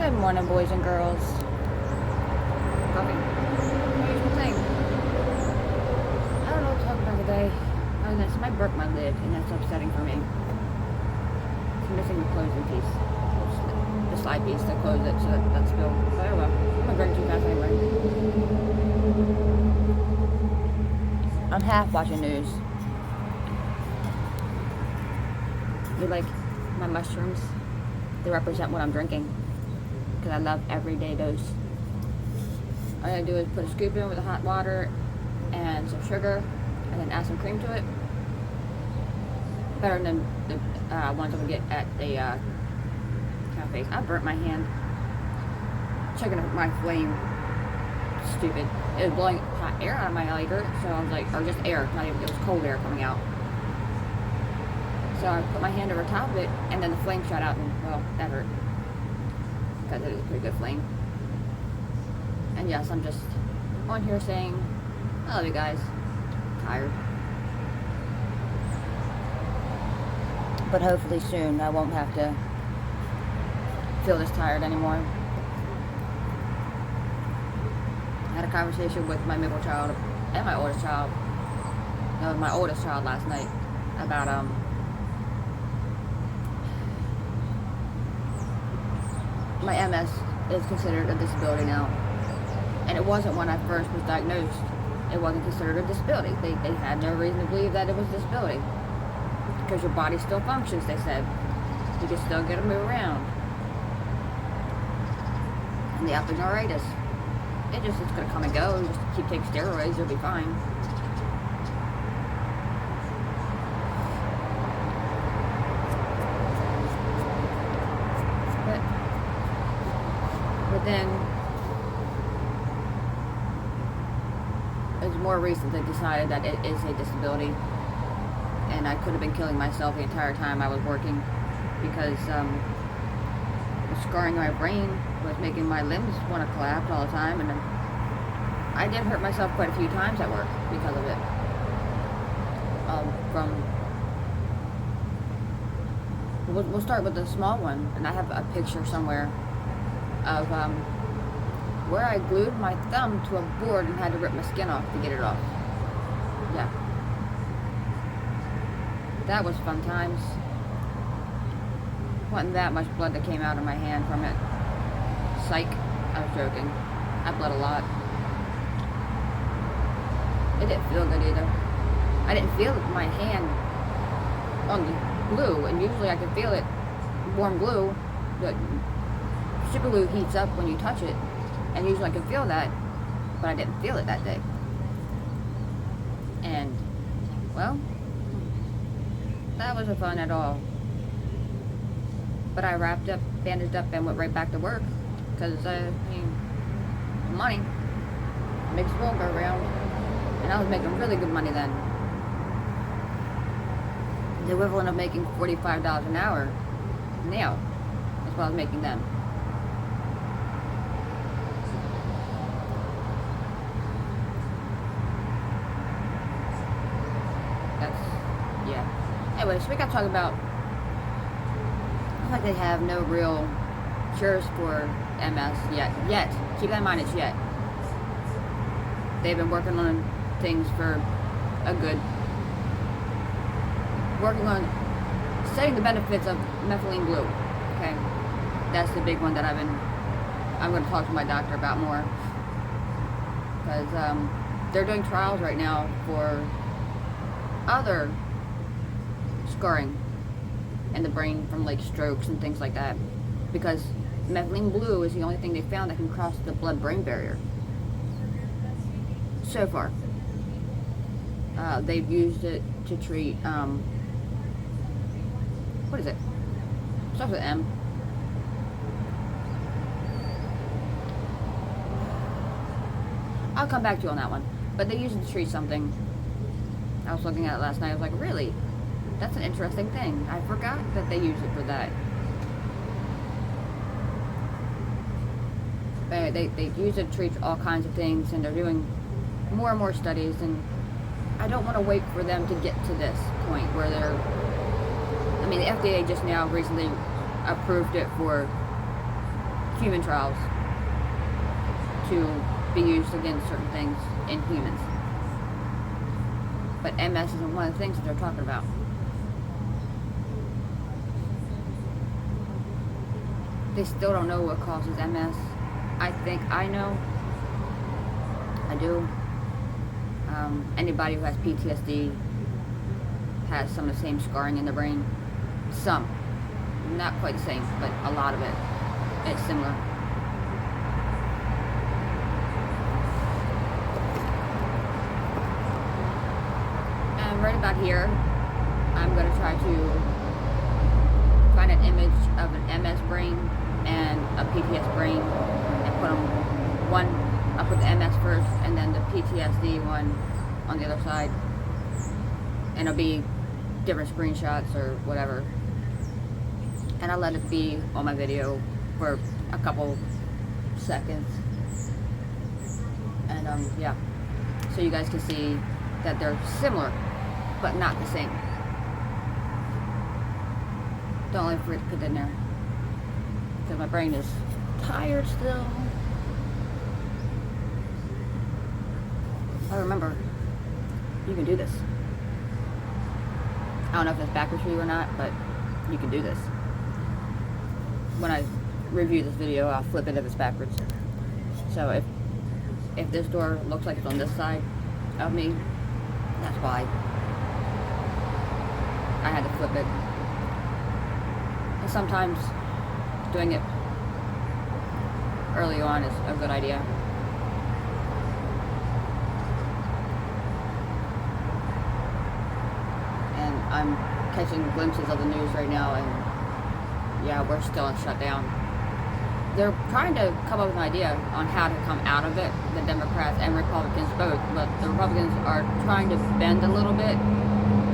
Good morning, boys and girls. Coffee. Usual thing. I don't know what to talk about today. Oh, that's I broke my lid, and that's upsetting for me. It's missing the closing piece. The slide piece to close it, so that's spilled. But oh well. I'm gonna drink too fast anyway. I'm half watching news. You like my mushrooms? They represent what I'm drinking. Because I love everyday dose. All I gotta do is put a scoop in with the hot water and some sugar, and then add some cream to it. Better than the ones I would get at the cafes. I burnt my hand checking my flame. Stupid. It was blowing hot air out of my lighter, so I was like, or just air, not even, it was cold air coming out. So I put my hand over top of it, and then the flame shot out, and well, that hurt. Because it is a pretty good flame. And yes, I'm just on here saying, I love you guys. Tired. But hopefully soon I won't have to feel this tired anymore. I had a conversation with my middle child and my oldest child. No, my oldest child last night about my MS is considered a disability now. And it wasn't when I first was diagnosed. It wasn't considered a disability. They had no reason to believe that it was a disability. Because your body still functions, they said. You can still get to move around. And the osteoarthritis. It's going to come and go. You just keep taking steroids, you'll be fine. But then, it's more recent they decided that it is a disability. And I could have been killing myself the entire time I was working because the scarring in my brain was making my limbs want to collapse all the time, and I did hurt myself quite a few times at work because of it. We'll start with the small one, and I have a picture somewhere of where I glued my thumb to a board and had to rip my skin off to get it off. Yeah. That was fun times. Wasn't that much blood that came out of my hand from it. Psych. I was joking. I bled a lot. It didn't feel good either. I didn't feel my hand on the glue, and usually I can feel it. Warm glue. The super glue heats up when you touch it, and usually I can feel that, but I didn't feel it that day. And, well, that wasn't fun at all. But I wrapped up, bandaged up, and went right back to work. Because, money makes the world go round. And I was making really good money then. The equivalent of making $45 an hour now. That's what I was making then. Anyways, we got to talk about, I feel like they have no real cures for MS yet. Keep that in mind, it's yet. They've been working on things for a good, working on studying the benefits of methylene blue. Okay, that's the big one that I'm going to talk to my doctor about more. Because they're doing trials right now for other scarring in the brain from like strokes and things like that, because methylene blue is the only thing they found that can cross the blood-brain barrier so far. They've used it to treat what is it? It starts with M. I'll come back to you on that one, but they use it to treat something. I was looking at it last night. I was like, really? That's an interesting thing. I forgot that they use it for that. They use it to treat all kinds of things, and they're doing more and more studies, and I don't want to wait for them to get to this point where they're, I mean, the FDA just now recently approved it for human trials to be used against certain things in humans. But MS isn't one of the things that they're talking about. They still don't know what causes MS. I think I know. I do. Anybody who has PTSD has some of the same scarring in the brain. Some. Not quite the same, but a lot of it. It's similar. And right about here, I'm going to try to find an image of an MS brain and a PTSD brain and put them one. I'll put the MS first and then the PTSD one on the other side, and it'll be different screenshots or whatever, and I'll let it be on my video for a couple seconds, and yeah, so you guys can see that they're similar but not the same. Don't let me forget to put that in there because my brain is tired still. Oh, remember, you can do this. I don't know if that's backwards for you or not, but you can do this. When I review this video, I'll flip it if it's backwards. So if this door looks like it's on this side of me, that's why I had to flip it. And sometimes doing it early on is a good idea. I'm catching glimpses of the news right now, and yeah, we're still in shutdown. They're trying to come up with an idea on how to come out of it, the Democrats and Republicans both, but the Republicans are trying to bend a little bit,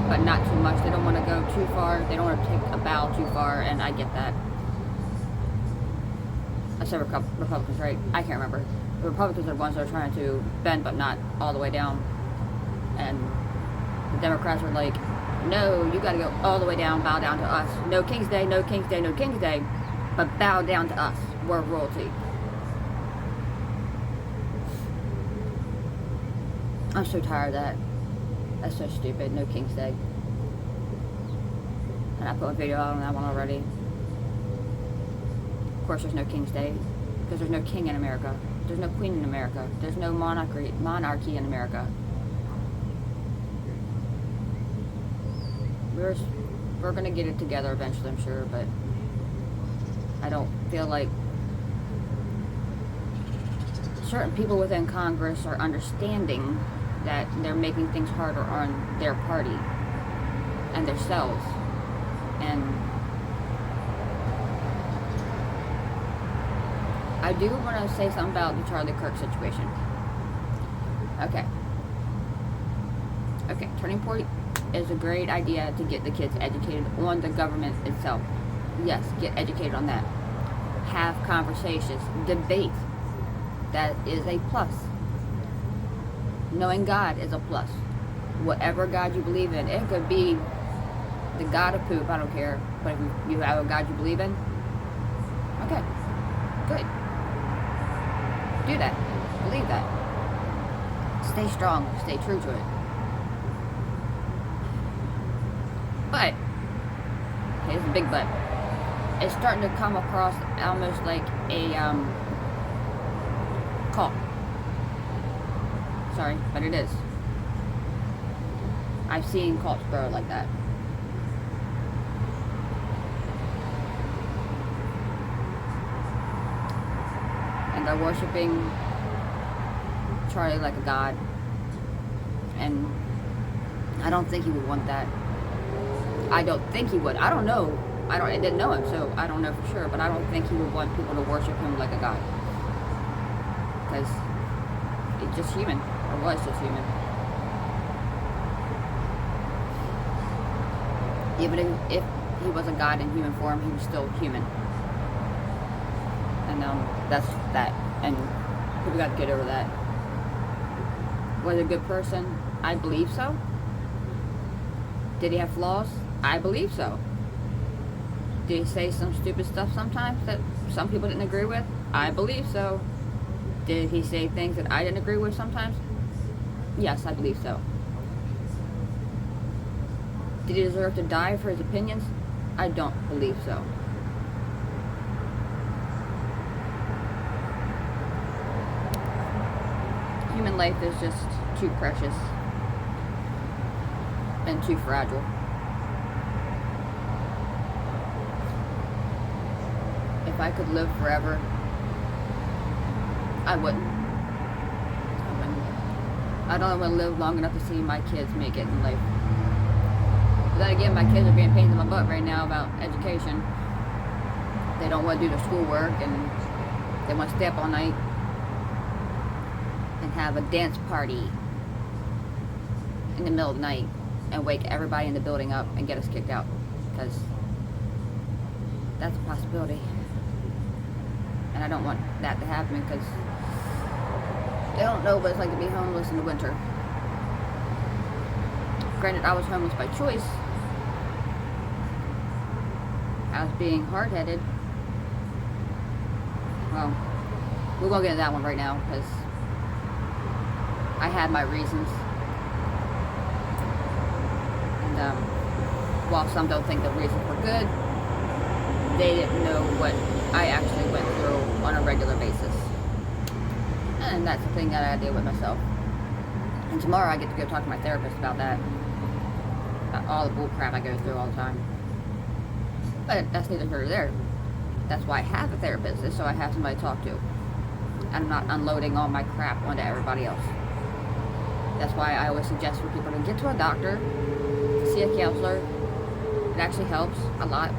but not too much. They don't want to go too far. They don't want to take a bow too far, and I get that. I said Republicans, right? I can't remember. The Republicans are the ones that are trying to bend, but not all the way down. And the Democrats are like, no, you got to go all the way down, bow down to us. No King's Day, no King's Day, no King's Day, but bow down to us. We're royalty. I'm so tired of that. That's so stupid. No King's Day. And I put a video out on that one already. Of course, there's no King's Day because there's no king in America. There's no queen in America. There's no monarchy in America. We're gonna get it together eventually, I'm sure, but I don't feel like certain people within Congress are understanding that they're making things harder on their party and themselves. And I do want to say something about the Charlie Kirk situation. Okay, turning point is a great idea to get the kids educated on the government itself. Yes, get educated on that. Have conversations, debate. That is a plus. Knowing God is a plus. Whatever God you believe in, it could be the God of poop, I don't care. But if you have a God you believe in, okay, good. Do that. Believe that. Stay strong. Stay true to it. But, here's the big but. It's starting to come across almost like a cult. Sorry, but it is. I've seen cults grow like that. And they're worshiping Charlie like a god. And I don't think he would want that. I don't think he would. I don't know. I didn't know him, so I don't know for sure. But I don't think he would want people to worship him like a god. Because he's just human. Or was just human. Even if he was a god in human form, he was still human. And that's that. And people got to get over that. Was he a good person? I believe so. Did he have flaws? I believe so. Did he say some stupid stuff sometimes that some people didn't agree with? I believe so. Did he say things that I didn't agree with sometimes? Yes, I believe so. Did he deserve to die for his opinions? I don't believe so. Human life is just too precious and too fragile. If I could live forever, I wouldn't. I don't want to live long enough to see my kids make it in life. But then again, my kids are being pains in my butt right now about education. They don't want to do their schoolwork, and they want to stay up all night and have a dance party in the middle of the night and wake everybody in the building up and get us kicked out, because that's a possibility. And I don't want that to happen, because they don't know what it's like to be homeless in the winter. Granted, I was homeless by choice. I was being hard-headed. Well, we won't get into that one right now, because I had my reasons. And while some don't think the reasons were good, they didn't know what I actually went through on a regular basis. And that's the thing that I deal with myself. And tomorrow I get to go talk to my therapist about that. About all the bull crap I go through all the time. But that's neither here nor there. That's why I have a therapist, is so I have somebody to talk to. I'm not unloading all my crap onto everybody else. That's why I always suggest for people to get to a doctor, see a counselor. It actually helps a lot.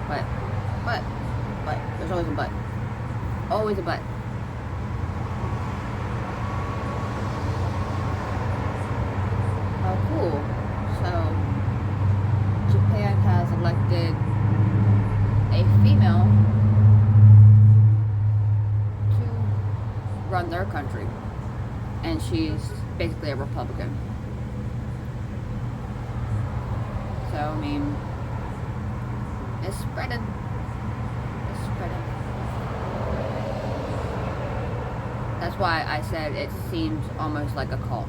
But, there's always a but. Always a but. Oh, cool. So, Japan has elected a female to run their country. And she's basically a Republican. So, I mean, it's spreading. That's why I said it seems almost like a cult.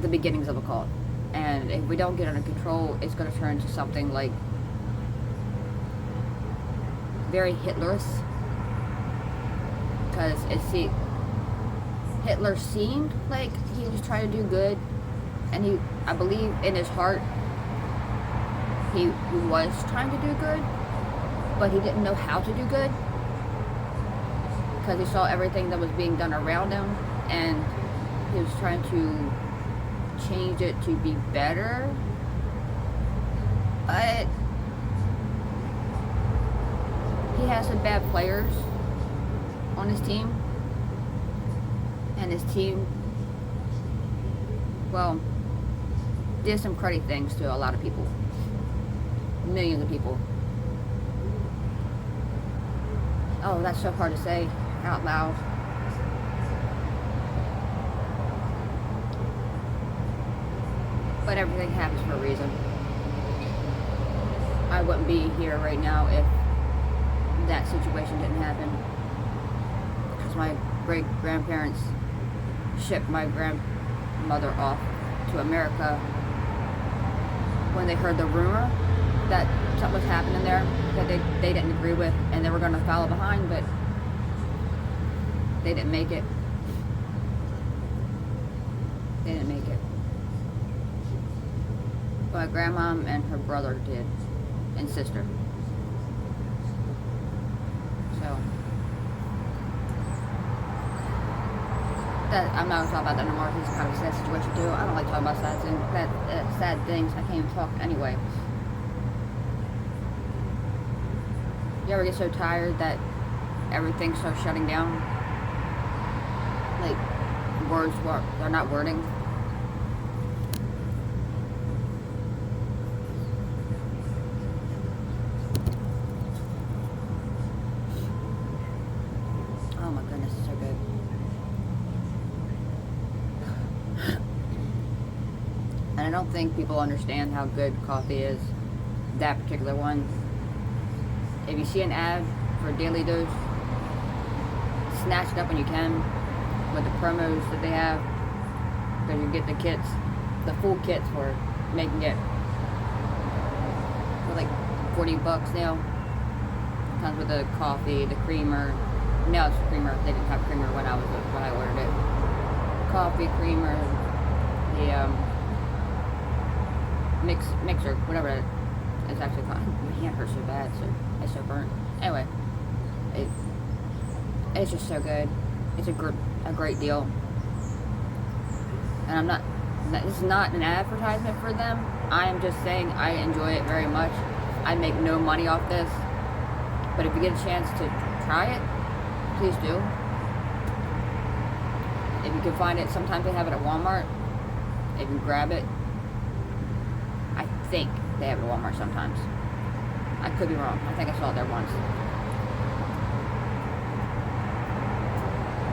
The beginnings of a cult. And if we don't get under control, it's going to turn into something like very Hitlerist. Because Hitler seemed like he was trying to do good. And I believe in his heart, he was trying to do good. But he didn't know how to do good. Because he saw everything that was being done around him, and he was trying to change it to be better. But he has some bad players on his team, and his team, well, did some cruddy things to a lot of people, millions of people. Oh, that's so hard to say out loud. But everything happens for a reason. I wouldn't be here right now if that situation didn't happen. Because my great-grandparents shipped my grandmother off to America when they heard the rumor that something was happening there that they didn't agree with, and they were going to follow behind, but they didn't make it. They didn't make it. My grandmom and her brother did, and sister. So that, I'm not going to talk about that anymore. It's kind of a sad situation too. I don't like talking about sad things. I can't even talk anyway. You ever get so tired that everything starts shutting down? Like, words, they're not wording. Oh my goodness, it's so good. And I don't think people understand how good coffee is. That particular one. If you see an ad for Daily Dose, snatch it up when you can with the promos that they have. Because you get the kits, the full kits for making it for like $40 now. Comes with the coffee, the creamer. No, it's creamer. They didn't have creamer when I ordered it. Coffee, creamer, the mixer, whatever it's actually called. My hand hurts so bad, so it's so burnt. Anyway, it's just so good. It's a great deal. And I'm not. This is not an advertisement for them. I am just saying I enjoy it very much. I make no money off this, but if you get a chance to try it, please do. If you can find it, sometimes they have it at Walmart. If you grab it, I think they have it at Walmart sometimes. I could be wrong. I think I saw it there once.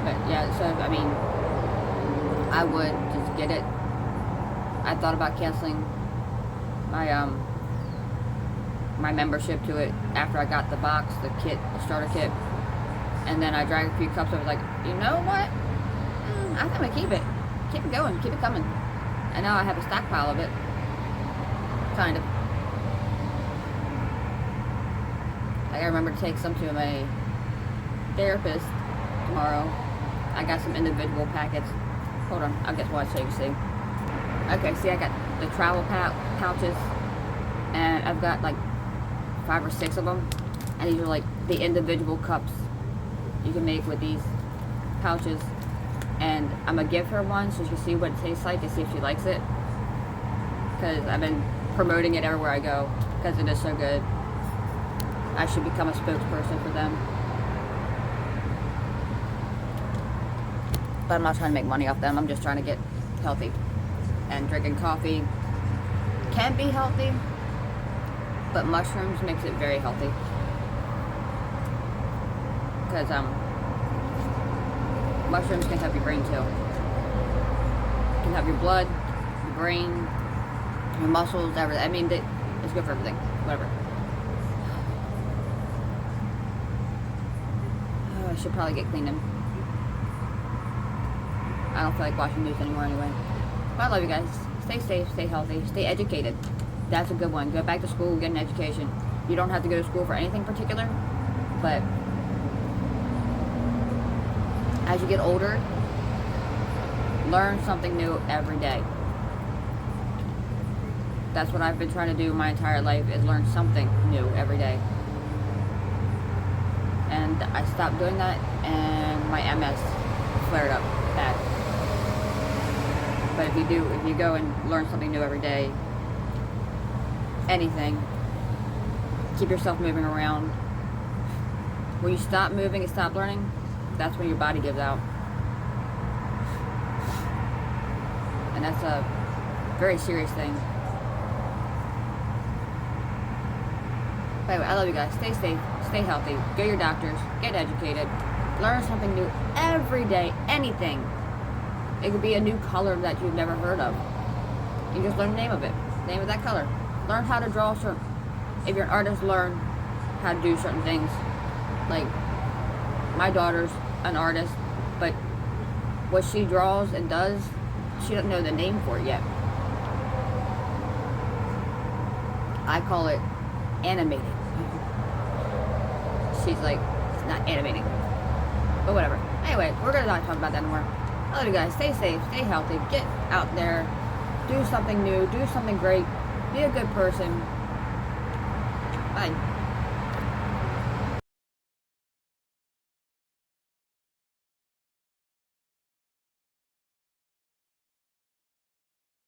But yeah, so I mean, I would just get it. I thought about canceling my my membership to it after I got the box, the kit, the starter kit, and then I drank a few cups. I was like, you know what? I think I'm gonna keep it going, keep it coming. And now I have a stockpile of it, kind of. I gotta remember to take some to my therapist tomorrow. I got some individual packets. Hold on, I'll get one so you can see. Okay, see, I got the travel pouches, and I've got like 5 or 6 of them, and these are like the individual cups you can make with these pouches. And I'm gonna give her one so she can see what it tastes like and see if she likes it, because I've been promoting it everywhere I go because it is so good. I should become a spokesperson for them, but I'm not trying to make money off them. I'm just trying to get healthy, and drinking coffee can be healthy, but mushrooms makes it very healthy, because mushrooms can help your brain too. Can help your blood, your brain, your muscles, everything. I mean, it's good for everything. Whatever. Oh, I should probably get cleaned in. I don't feel like watching news anymore anyway. But I love you guys. Stay safe, stay healthy, stay educated. That's a good one. Go back to school, get an education. You don't have to go to school for anything particular, but as you get older, learn something new every day. That's what I've been trying to do my entire life, is learn something new every day. And I stopped doing that, and my MS flared up bad. But if you go and learn something new every day, anything, keep yourself moving around. When you stop moving and stop learning, that's when your body gives out. And that's a very serious thing. But anyway, I love you guys. Stay safe, stay healthy, go to your doctors, get educated, learn something new every day, anything. It could be a new color that you've never heard of. You just learn the name of it, name of that color. Learn how to draw certain, if you're an artist, learn how to do certain things. Like, my daughter's an artist, but what she draws and does, she doesn't know the name for it yet. I call it animating. She's like, it's not animating. But whatever. Anyway, we're gonna not talk about that anymore. I love you guys. Stay safe, stay healthy, get out there, do something new, do something great, be a good person. Bye.